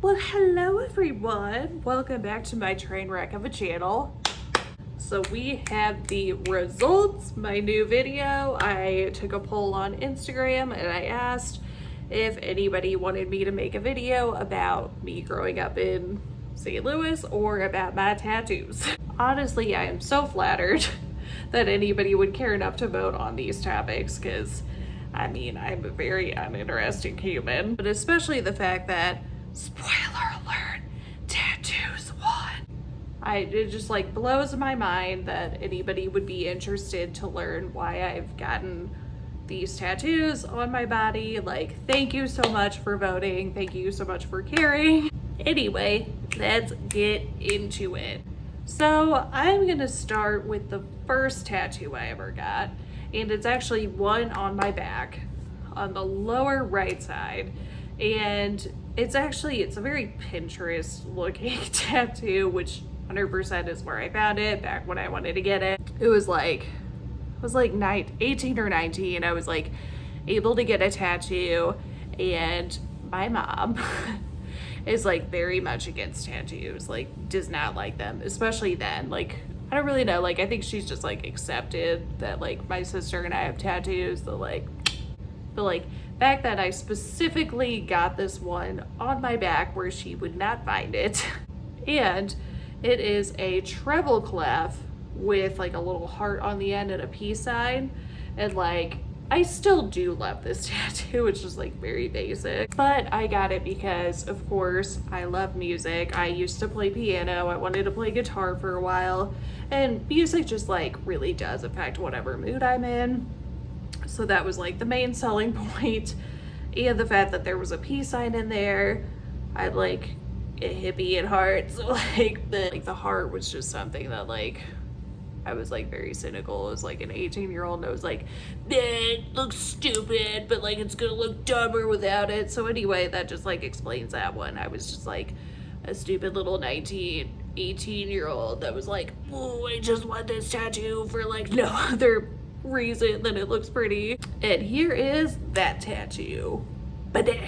Well, hello everyone. Welcome back to my train wreck of a channel. So we have the results, my new video. I took a poll on Instagram and I asked if anybody wanted me to make a video about me growing up in St. Louis or about my tattoos. Honestly, I am so flattered that anybody would care enough to vote on these topics because I'm a very uninteresting human, but especially the fact that, spoiler alert, tattoos won. It just like blows my mind that anybody would be interested to learn why I've gotten these tattoos on my body. Like, thank you so much for voting. Thank you so much for caring. Anyway, let's get into it. So I'm gonna start with the first tattoo I ever got, and it's actually one on my back on the lower right side, and it's a very Pinterest looking tattoo, which 100% is where I found it back when I wanted to get it. It was like 18 or 19. I was like able to get a tattoo, and my mom is like very much against tattoos, like does not like them, especially then. Like, I don't really know, like I think she's just like accepted that like my sister and I have tattoos. But like back then I specifically got this one on my back where she would not find it. And it is a treble clef with like a little heart on the end and a peace sign. And like, I still do love this tattoo. It's just like very basic, but I got it because of course I love music. I used to play piano. I wanted to play guitar for a while, and music just like really does affect whatever mood I'm in. So that was like the main selling point. And the fact that there was a peace sign in there. I like a hippie at heart. So like the heart was just something that like, I was like very cynical. I was like an 18-year-old, and I was like, it looks stupid, but like it's gonna look dumber without it. So anyway, that just like explains that one. I was just like a stupid little 18-year-old that was like, oh, I just want this tattoo for like no other reason than it looks pretty. And here is that tattoo. Ba-da.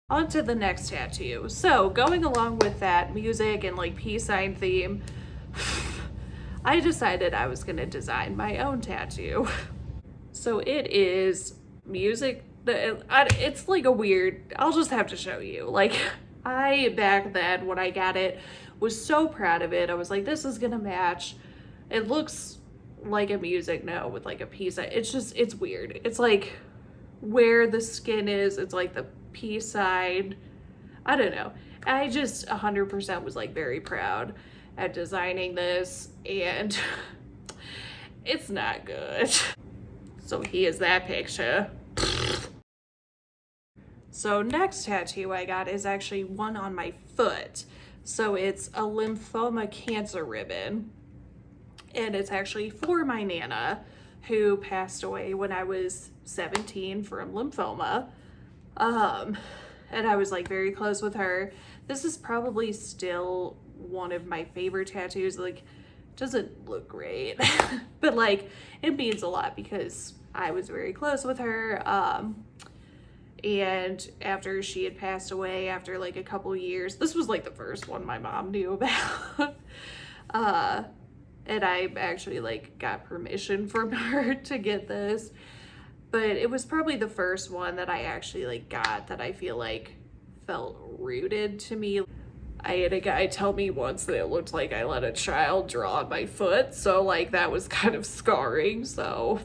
On to the next tattoo. So going along with that music and like peace sign theme, I decided I was gonna design my own tattoo. So it is music. It's like a weird, I'll just have to show you. Like, I, back then when I got it, was so proud of it. I was like, this is gonna match. It looks like a music note with like a peace. It's weird. It's like where the skin is, it's like the peace sign. I don't know. I just 100% was like very proud at designing this, and it's not good. So here's that picture. So next tattoo I got is actually one on my foot. So it's a lymphoma cancer ribbon, and it's actually for my Nana, who passed away when I was 17 from lymphoma. And I was like very close with her. This is probably still one of my favorite tattoos. Like, doesn't look great, but like it means a lot because I was very close with her. And after she had passed away, after like a couple years, this was like the first one my mom knew about. And I actually like got permission from her to get this, but it was probably the first one that I actually like got that I feel like felt rooted to me. I had a guy tell me once that it looked like I let a child draw on my foot, so like that was kind of scarring. So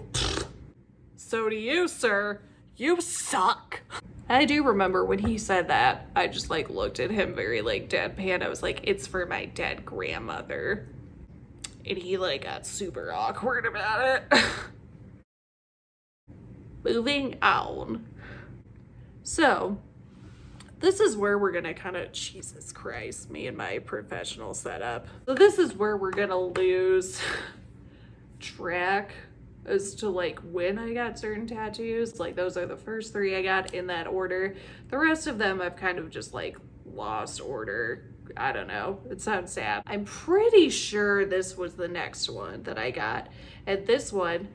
do you, sir. You suck. I do remember when he said that, I just like looked at him very like deadpan. I was like, it's for my dead grandmother. And he like got super awkward about it. Moving on. So this is where we're gonna kind of, Jesus Christ, me and my professional setup. So this is where we're gonna lose track as to like when I got certain tattoos. Like, those are the first 3 I got in that order. The rest of them I've kind of just like lost order. I don't know, it sounds sad. I'm pretty sure this was the next one that I got. And this one,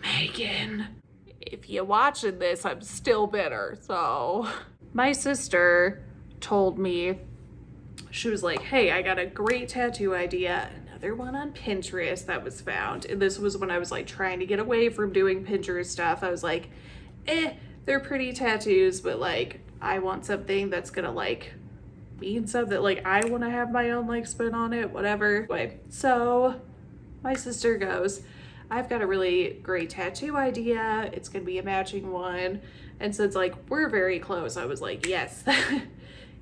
Megan, if you're watching this, I'm still bitter. So my sister told me, she was like, hey, I got a great tattoo idea. Another one on Pinterest that was found. And this was when I was like trying to get away from doing Pinterest stuff. I was like, they're pretty tattoos, but like I want something that's gonna like mean something. Like I want to have my own like spin on it, whatever. Anyway, so my sister goes, I've got a really great tattoo idea. It's gonna be a matching one. And since like we're very close, I was like, yes.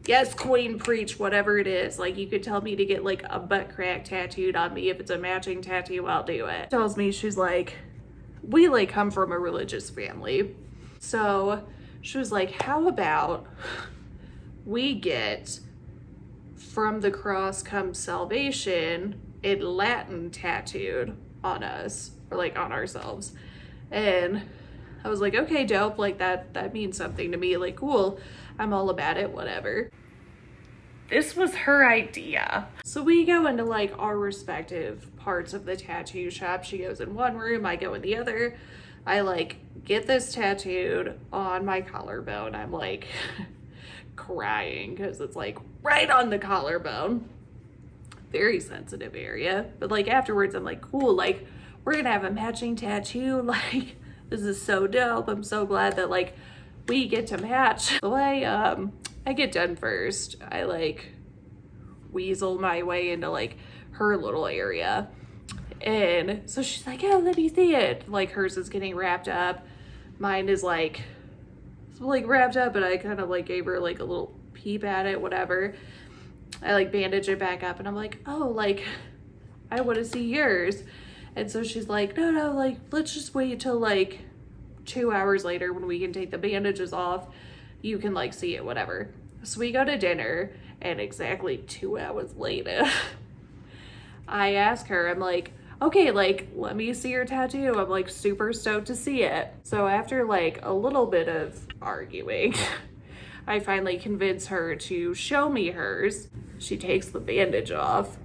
Yes, queen, preach, whatever it is. Like you could tell me to get like a butt crack tattooed on me. If it's a matching tattoo, I'll do it. Tells me, she's like, we like come from a religious family. So she was like, how about we get from the cross comes salvation in Latin tattooed on us, or like on ourselves. And I was like, okay, dope. Like that means something to me. Like, cool. I'm all about it, whatever. This was her idea. So we go into like our respective parts of the tattoo shop. She goes in one room, I go in the other. I like get this tattooed on my collarbone. I'm like crying because it's like right on the collarbone. Very sensitive area. But like afterwards, I'm like, cool, like we're gonna have a matching tattoo. Like this is so dope. I'm so glad that like we get to match. The way I get done first, I like weasel my way into like her little area. And so she's like, oh, let me see it. Like hers is getting wrapped up. Mine is like wrapped up, but I kind of like gave her like a little peep at it, whatever. I like bandage it back up and I'm like, oh, like I want to see yours. And so she's like, no, like let's just wait till like 2 hours later when we can take the bandages off. You can like see it, whatever. So we go to dinner and exactly 2 hours later, I ask her, I'm like, okay, like let me see your tattoo. I'm like super stoked to see it. So after like a little bit of arguing, I finally convince her to show me hers. She takes the bandage off.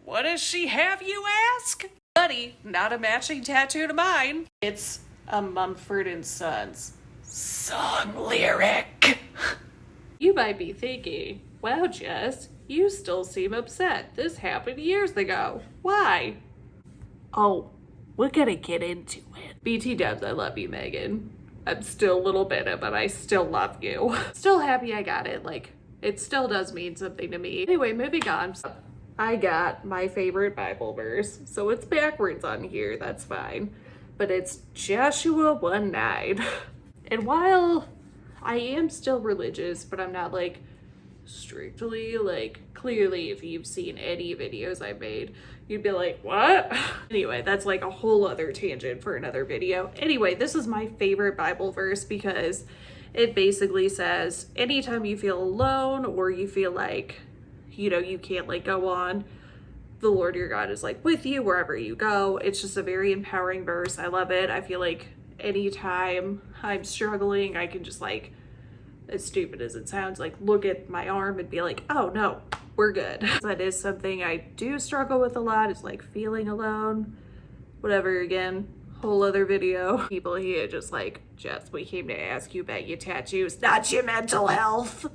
What does she have, you ask? Buddy, not a matching tattoo to mine. It's a Mumford & Sons song lyric. You might be thinking, wow, Jess, you still seem upset. This happened years ago. Why? Oh, we're gonna get into it. BT dubs, I love you, Megan. I'm still a little bitter, but I still love you. Still happy I got it. Like, it still does mean something to me. Anyway, moving on. I got my favorite Bible verse. So it's backwards on here, that's fine. But it's Joshua 1:9. And while I am still religious, but I'm not like strictly, like clearly if you've seen any videos I've made, you'd be like, what? Anyway, that's like a whole other tangent for another video. Anyway, this is my favorite Bible verse because it basically says, anytime you feel alone or you feel like, you know, you can't like go on, the Lord your God is like with you wherever you go. It's just a very empowering verse. I love it. I feel like anytime I'm struggling, I can just like, as stupid as it sounds, like look at my arm and be like, oh no, we're good. That is something I do struggle with a lot, is like feeling alone, whatever. Again, whole other video. People here just like, Jess, we came to ask you about your tattoos, not your mental health.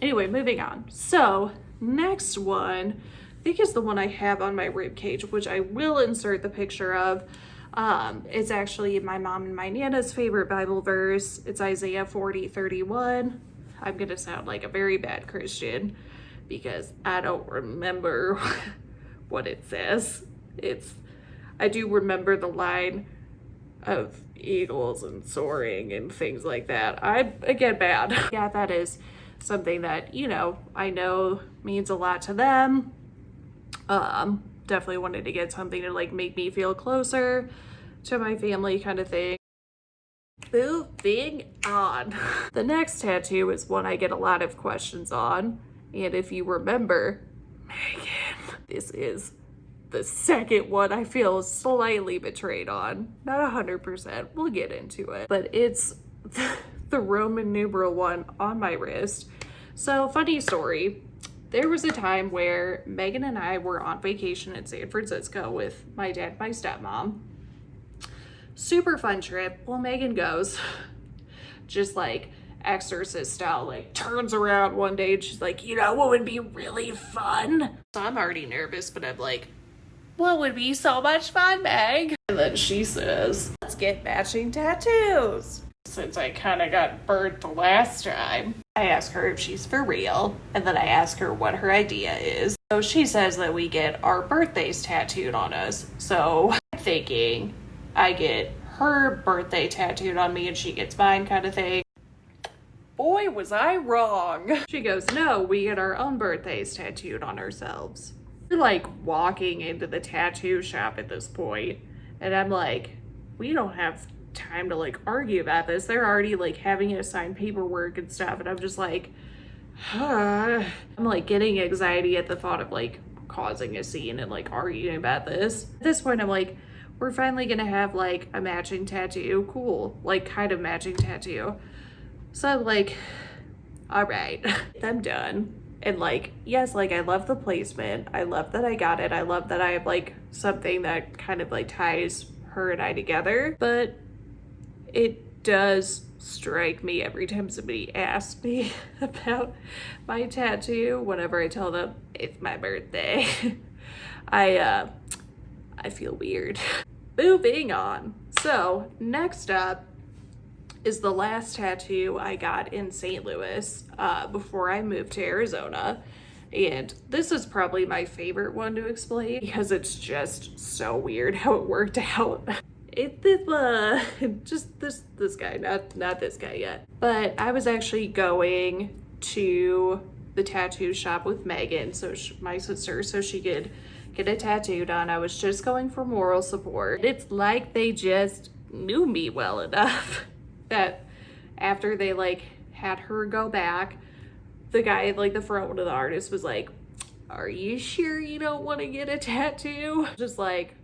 Anyway, moving on. So next one, I think is the one I have on my rib cage, which I will insert the picture of. It's actually my mom and my Nana's favorite Bible verse. It's Isaiah 40:31. I'm gonna sound like a very bad Christian because I don't remember what it says. I do remember the line of eagles and soaring and things like that. I'm, again, bad. Yeah, that is something that, you know, I know means a lot to them. Definitely wanted to get something to like make me feel closer to my family, kind of thing. Moving on. The next tattoo is one I get a lot of questions on. And if you remember, Megan, this is the second one I feel slightly betrayed on. Not 100%, we'll get into it. But it's the Roman numeral one on my wrist. So, funny story. There was a time where Megan and I were on vacation in San Francisco with my dad and my stepmom. Super fun trip. Well, Megan goes, just like exorcist style, like turns around one day and she's like, you know what would be really fun? So I'm already nervous, but I'm like, what would be so much fun, Meg? And then she says, let's get matching tattoos. Since I kind of got burnt the last time, I ask her if she's for real, and then I ask her what her idea is. So she says that we get our birthdays tattooed on us. So I'm thinking I get her birthday tattooed on me and she gets mine, kind of thing. Boy, was I wrong. She goes, no, we get our own birthdays tattooed on ourselves. We're like walking into the tattoo shop at this point, and I'm like, we don't have time to like argue about this. They're already like having us sign paperwork and stuff, and I'm just like, I'm like getting anxiety at the thought of like causing a scene and like arguing about this. At this point, I'm like, we're finally gonna have like a matching tattoo. Cool, like kind of matching tattoo. So I'm like, all right, I'm done. And like, yes, like I love the placement. I love that I got it. I love that I have like something that kind of like ties her and I together. But it does strike me every time somebody asks me about my tattoo, whenever I tell them it's my birthday. I feel weird. Moving on. So next up is the last tattoo I got in St. Louis before I moved to Arizona. And this is probably my favorite one to explain because it's just so weird how it worked out. Just this guy, not this guy yet. But I was actually going to the tattoo shop with Megan, so my sister, so she could get a tattoo done. I was just going for moral support. It's like they just knew me well enough that after they like had her go back, the guy, like the front one of the artist, was like, are you sure you don't want to get a tattoo? Just like,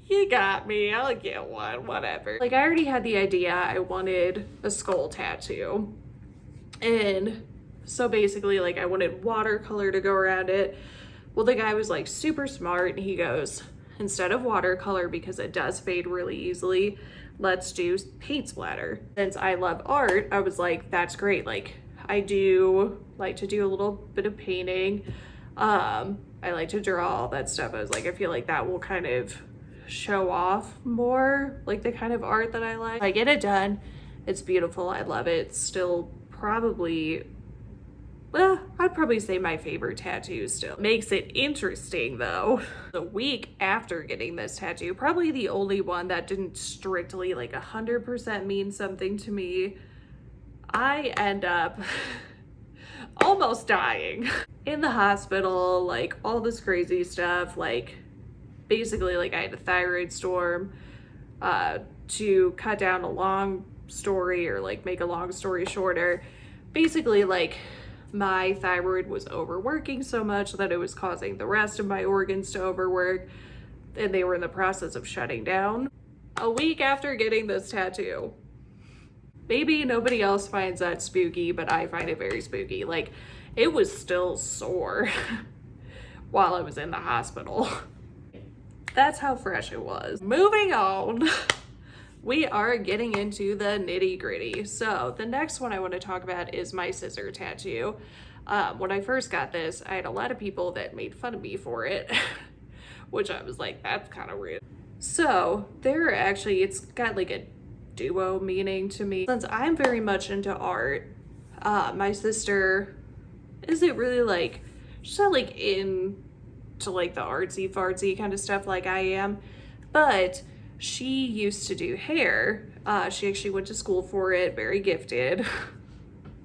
you got me, I'll get one, whatever. Like I already had the idea I wanted a skull tattoo. And so basically like I wanted watercolor to go around it. Well, the guy was like super smart and he goes, instead of watercolor, because it does fade really easily, let's do paint splatter. Since I love art, I was like, that's great. Like I do like to do a little bit of painting. I like to draw, all that stuff. I was like, I feel like that will kind of show off more like the kind of art that I like. I get it done. It's beautiful. I love it. It's still probably, well, I'd probably say my favorite tattoo still. Makes it interesting though. The week after getting this tattoo, probably the only one that didn't strictly like 100% mean something to me, I end up almost dying in the hospital, like all this crazy stuff. Like basically like I had a thyroid storm. To cut down a long story, or like make a long story shorter, basically like my thyroid was overworking so much that it was causing the rest of my organs to overwork, and they were in the process of shutting down. A week after getting this tattoo, maybe nobody else finds that spooky, but I find it very spooky. Like it was still sore while I was in the hospital. That's how fresh it was. Moving on. We are getting into the nitty gritty. So the next one I want to talk about is my scissor tattoo. When I first got this, I had a lot of people that made fun of me for it, which I was like, that's kind of weird. So it's got like a duo meaning to me. Since I'm very much into art, my sister isn't really like, she's not like into like the artsy fartsy kind of stuff like I am, but she used to do hair. She actually went to school for it, very gifted.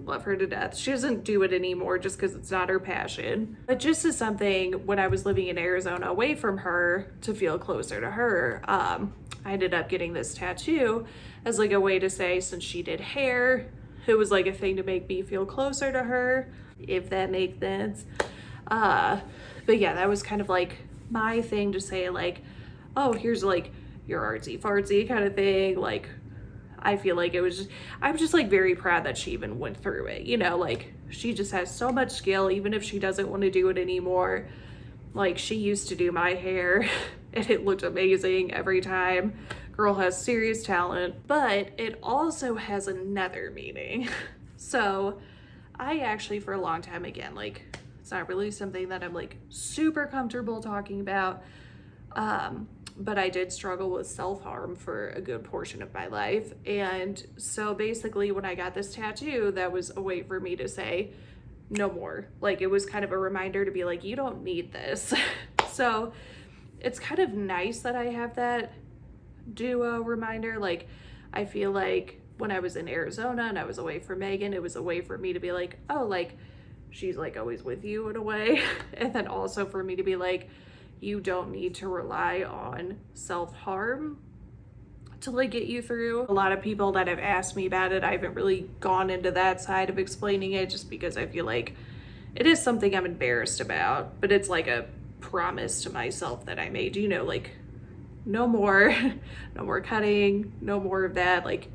Love her to death. She doesn't do it anymore just because it's not her passion. But just as something, when I was living in Arizona away from her to feel closer to her, I ended up getting this tattoo as like a way to say, since she did hair, it was like a thing to make me feel closer to her, if that makes sense. But yeah, that was kind of like my thing to say, like, oh, here's like your artsy fartsy kind of thing. Like, I feel like it was just, I'm just like very proud that she even went through it, you know, like she just has so much skill, even if she doesn't want to do it anymore. Like she used to do my hair and it looked amazing every time. Girl has serious talent, but it also has another meaning. So I actually, for a long time, again, like, it's not really something that I'm like super comfortable talking about. But I did struggle with self-harm for a good portion of my life. And so basically when I got this tattoo, that was a way for me to say, no more. Like, it was kind of a reminder to be like, you don't need this. So it's kind of nice that I have that duo reminder. Like, I feel like when I was in Arizona and I was away from Megan, it was a way for me to be like, oh, like, she's like always with you in a way. And then also for me to be like, you don't need to rely on self-harm to like get you through. A lot of people that have asked me about it, I haven't really gone into that side of explaining it just because I feel like it is something I'm embarrassed about, but it's like a promise to myself that I made, you know, like, no more, no more cutting, no more of that, like,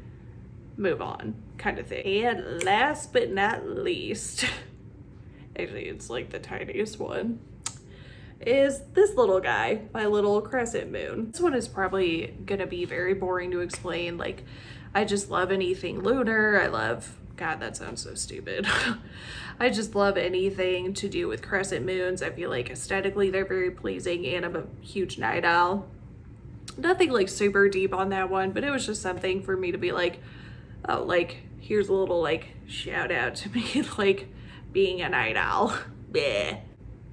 move on kind of thing. And last but not least, actually it's like the tiniest one, is this little guy, my little crescent moon. This one is probably gonna be very boring to explain. Like, I just love anything lunar. I love, God, that sounds so stupid. I just love anything to do with crescent moons. I feel like aesthetically they're very pleasing, and I'm a huge night owl. Nothing like super deep on that one, but it was just something for me to be like, oh, like, here's a little like shout out to me, like, being a night owl. Bleh.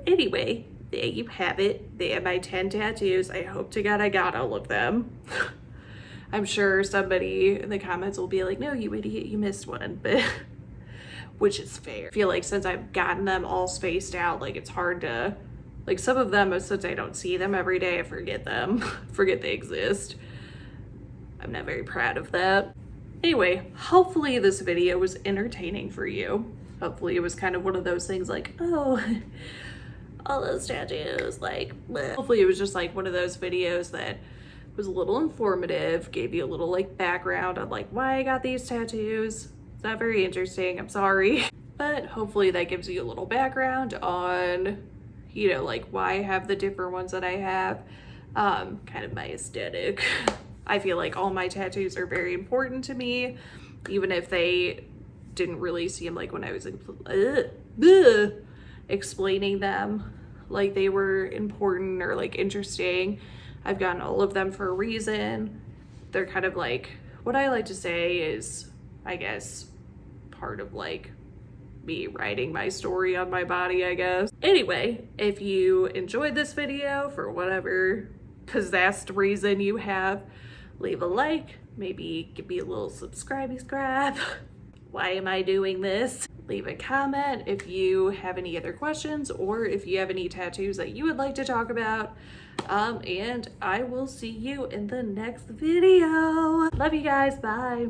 Anyway, there you have it. They are my 10 tattoos. I hope to God I got all of them. I'm sure somebody in the comments will be like, no, you idiot, you missed one, but which is fair. I feel like since I've gotten them all spaced out, like, it's hard to, like, some of them, since I don't see them every day, I forget them, forget they exist. I'm not very proud of that. Anyway, hopefully this video was entertaining for you. Hopefully it was kind of one of those things like, oh, all those tattoos, like, bleh. Hopefully it was just like one of those videos that was a little informative, gave you a little like background on like why I got these tattoos. It's not very interesting, I'm sorry. But hopefully that gives you a little background on, you know, like why I have the different ones that I have, kind of my aesthetic. I feel like all my tattoos are very important to me, even if they didn't really seem like when I was explaining them like they were important or like interesting. I've gotten all of them for a reason. They're kind of like, what I like to say is, I guess, part of like me writing my story on my body, I guess. Anyway, if you enjoyed this video for whatever possessed reason you have, leave a like, maybe give me a little subscribe. Why am I doing this? Leave a comment if you have any other questions or if you have any tattoos that you would like to talk about. And I will see you in the next video. Love you guys, bye.